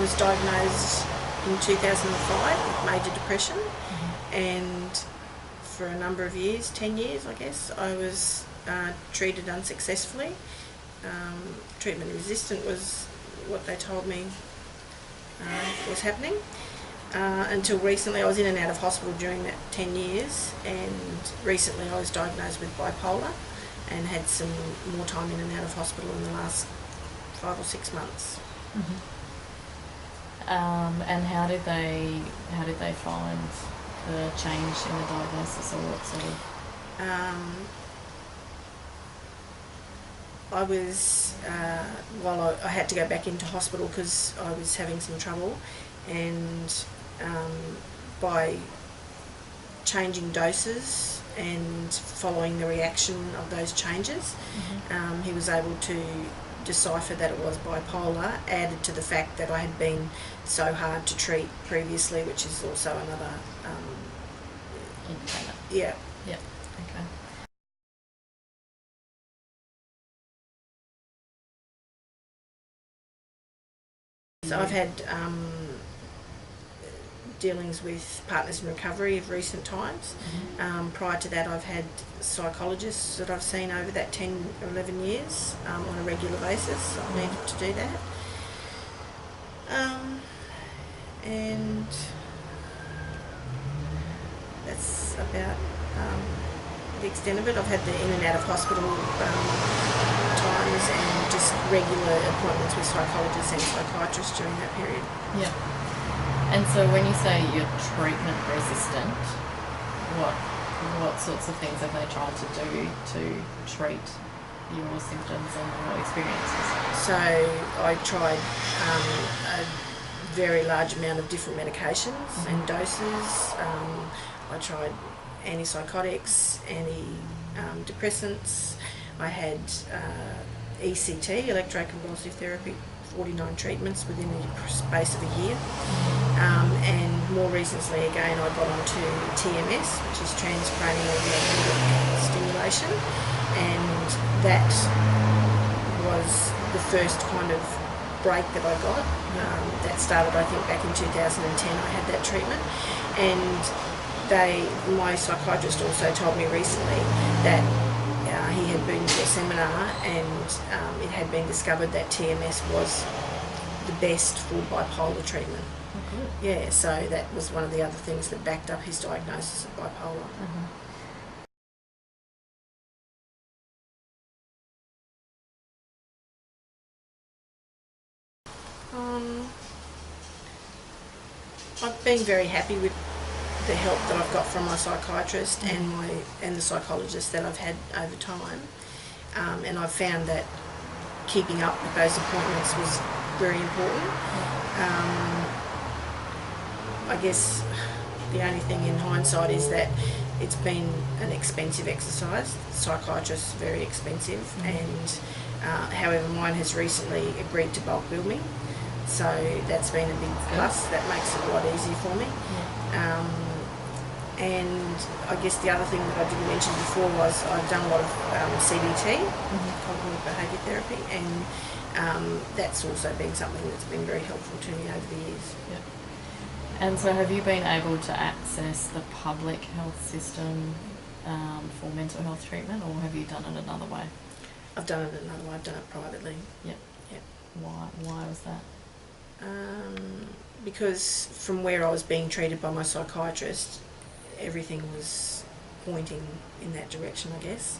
was diagnosed in 2005 with major depression, and for a number of years, 10 years I guess, I was treated unsuccessfully. Treatment resistant was what they told me was happening. Until recently, I was in and out of hospital during that 10 years, and recently I was diagnosed with bipolar and had some more time in and out of hospital in the last 5 or 6 months. And how did they find the change in the diagnosis, or what sort of? I was, I had to go back into hospital because I was having some trouble, and by changing doses and following the reaction of those changes, he was able to decipher that it was bipolar, added to the fact that I had been so hard to treat previously, which is also another Yeah. Okay. So I've had dealings with Partners in Recovery of recent times. Prior to that, I've had psychologists that I've seen over that 10 or 11 years on a regular basis. I needed to do that. And that's about the extent of it. I've had the in and out of hospital times and just regular appointments with psychologists and psychiatrists during that period. Yeah. And so when you say you're treatment resistant, what sorts of things have they tried to do to treat your symptoms and your experiences? So I tried a very large amount of different medications and doses. I tried antipsychotics, antidepressants. I had ECT, electroconvulsive therapy, 49 treatments within the space of a year. And more recently again I got onto TMS, which is transcranial magnetic stimulation, and that was the first kind of break that I got. That started I think back in 2010 I had that treatment, and my psychiatrist also told me recently that he had been to a seminar and it had been discovered that TMS was the best for bipolar treatment. Oh, good. Yeah, so that was one of the other things that backed up his diagnosis of bipolar. I've been very happy with the help that I've got from my psychiatrist and the psychologist that I've had over time, and I've found that keeping up with those appointments was very important. I guess the only thing in hindsight is that it's been an expensive exercise. The psychiatrist's very expensive, and however mine has recently agreed to bulk bill me, so that's been a big plus. That makes it a lot easier for me. And I guess the other thing that I didn't mention before was I've done a lot of CBT, cognitive behaviour therapy, and that's also been something that's been very helpful to me over the years. Yeah. And so have you been able to access the public health system for mental health treatment, or have you done it another way? I've done it another way. I've done it privately. Yep. Why was that? Because from where I was being treated by my psychiatrist, everything was pointing in that direction, I guess.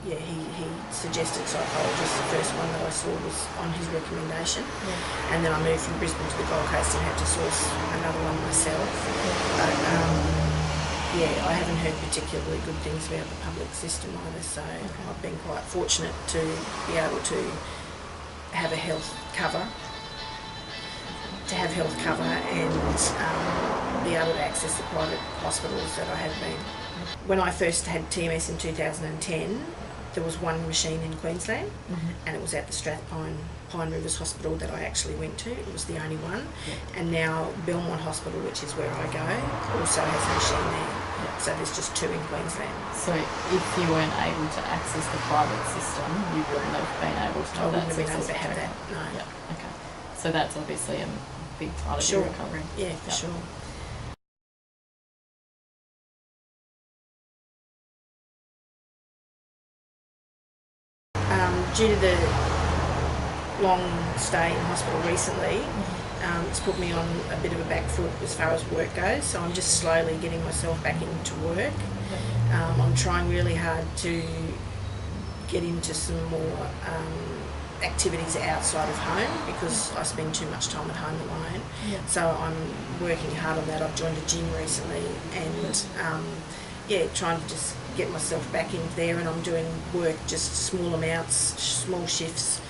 He suggested psychologists. The first one that I saw was on his recommendation, and then I moved from Brisbane to the Gold Coast and had to source another one myself. But I haven't heard particularly good things about the public system either, so I've been quite fortunate to be able to have health cover and be able to access the private hospitals that I have been. When I first had TMS in 2010, there was one machine in Queensland, and it was at the Strathpine Pine Rivers Hospital that I actually went to. It was the only one. And now Belmont Hospital, which is where I go, also has a machine there. So there's just 2 in Queensland. So if you weren't able to access the private system, you wouldn't have been able to I have wouldn't that have been able to successful have that, treatment. no. Yeah, okay. So that's obviously a big part of Sure. your recovery. Yeah, for Yep. sure. Due to the long stay in hospital recently, it's put me on a bit of a back foot as far as work goes, so I'm just slowly getting myself back into work. I'm trying really hard to get into some more activities outside of home because I spend too much time at home alone. Yeah. So I'm working hard on that. I've joined a gym recently and trying to just get myself back in there, and I'm doing work just small amounts, small shifts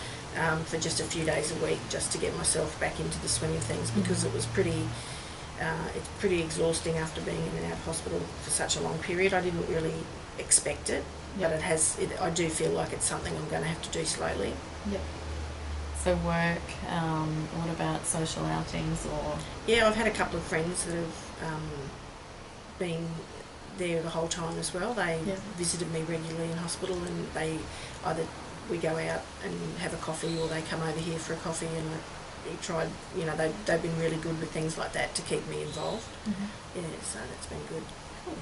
for just a few days a week just to get myself back into the swing of things because it was it's pretty exhausting after being in and out of hospital for such a long period. I didn't really expect it, but I do feel like it's something I'm going to have to do slowly. Yep. So work, what about social outings or? Yeah, I've had a couple of friends that have been there the whole time as well. They visited me regularly in hospital, and we go out and have a coffee, or they come over here for a coffee, and we tried, they've been really good with things like that to keep me involved. Yeah, so that's been good. Cool.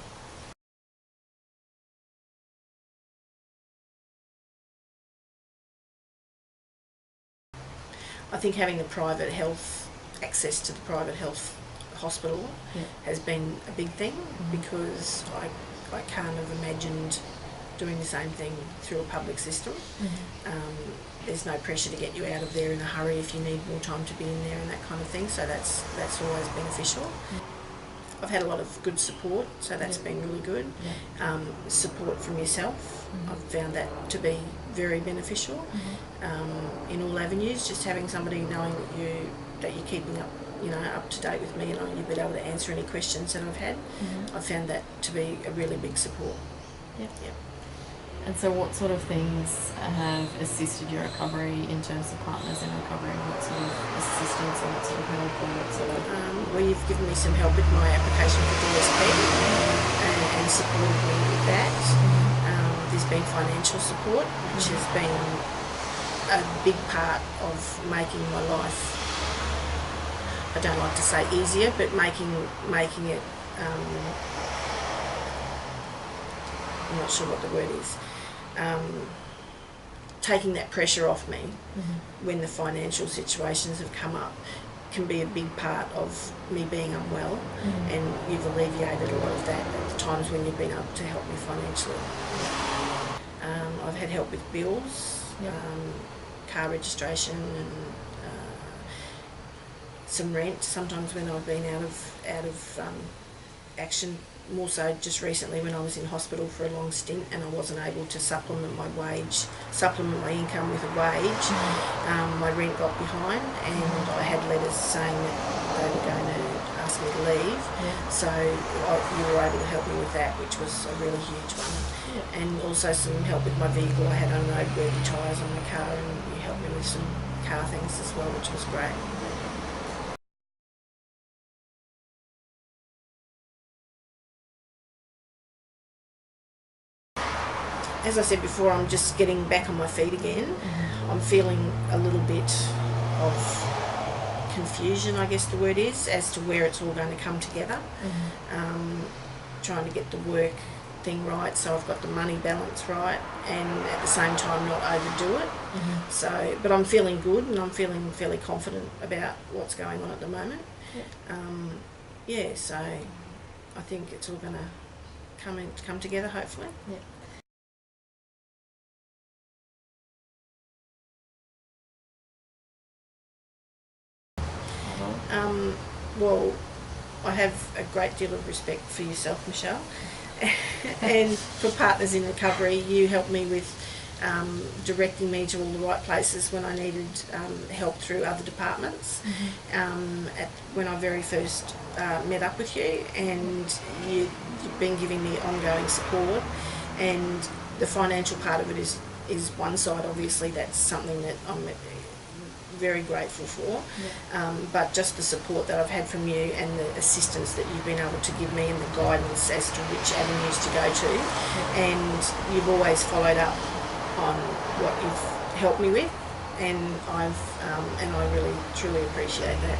I think having the private health, access to the private health hospital has been a big thing because I can't have imagined doing the same thing through a public system. There's no pressure to get you out of there in a hurry if you need more time to be in there and that kind of thing, so that's always beneficial. I've had a lot of good support, so that's been really good. Support from yourself, I've found that to be very beneficial in all avenues. Just having somebody knowing that you're keeping up to date with me, and you've been able to answer any questions that I've had. I've found that to be a really big support. Yep. And so what sort of things have assisted your recovery in terms of partners in recovery? What sort of assistance or what sort of help or what sort of... Well, you've given me some help with my application for DSP and supported me with that. There's been financial support, which has been a big part of making my life, I don't like to say easier, but making it, I'm not sure what the word is, taking that pressure off me when the financial situations have come up can be a big part of me being unwell, and you've alleviated a lot of that at the times when you've been able to help me financially. I've had help with bills, car registration, and some rent sometimes when I've been out of action. More so just recently when I was in hospital for a long stint and I wasn't able to supplement my income with a wage. My rent got behind, and I had letters saying that they were going to ask me to leave. So you were able to help me with that, which was a really huge one. And also some help with my vehicle. I had unroadworthy tyres on my car, and you helped me with some car things as well, which was great. As I said before, I'm just getting back on my feet again. I'm feeling a little bit of confusion, I guess the word is, as to where it's all going to come together. Trying to get the work thing right, so I've got the money balance right, and at the same time not overdo it. But I'm feeling good, and I'm feeling fairly confident about what's going on at the moment. So I think it's all going to come together, hopefully. Well, I have a great deal of respect for yourself, Michelle, and for Partners in Recovery. You helped me with directing me to all the right places when I needed help through other departments. When I very first met up with you, and you've been giving me ongoing support, and the financial part of it is one side. Obviously, that's something that I'm very grateful for. Yeah. But just the support that I've had from you and the assistance that you've been able to give me and the guidance as to which avenues to go to, and you've always followed up on what you've helped me with, and I really truly appreciate that.